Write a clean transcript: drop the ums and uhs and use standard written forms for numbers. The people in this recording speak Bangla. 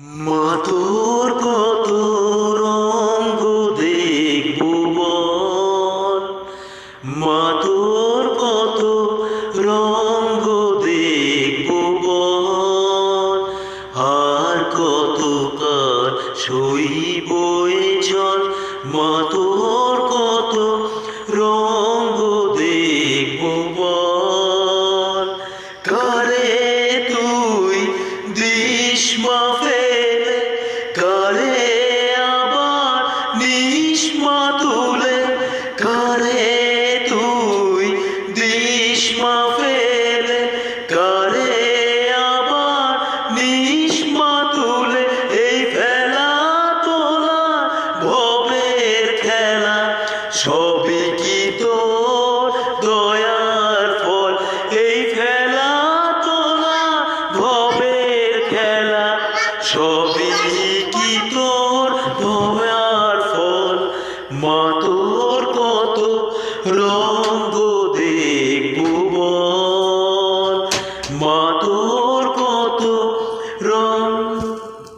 মা তোর কত রঙ্গ দেখবো বল, মা তোর কত রঙ্গ দেখবো বল, আর কত কাল সইব এ জল, মা তোর কত রঙ্গ দেখবো বল। কারে তুই দিস মা ফেলে, কারে আবার নিস মা তুলে, কারে তুই দিস মা ফেলে, কারে আবার নিস মা তুলে। এই ফেলা তোলা ভবের খেলা, সবই কি তোর দয়ার ফল। এই ফেলা তোলা ভবের খেলা, সবই কি তোর দয়ার ফল। মা তোর কত রঙ্গ দেখবো বল, মা তোর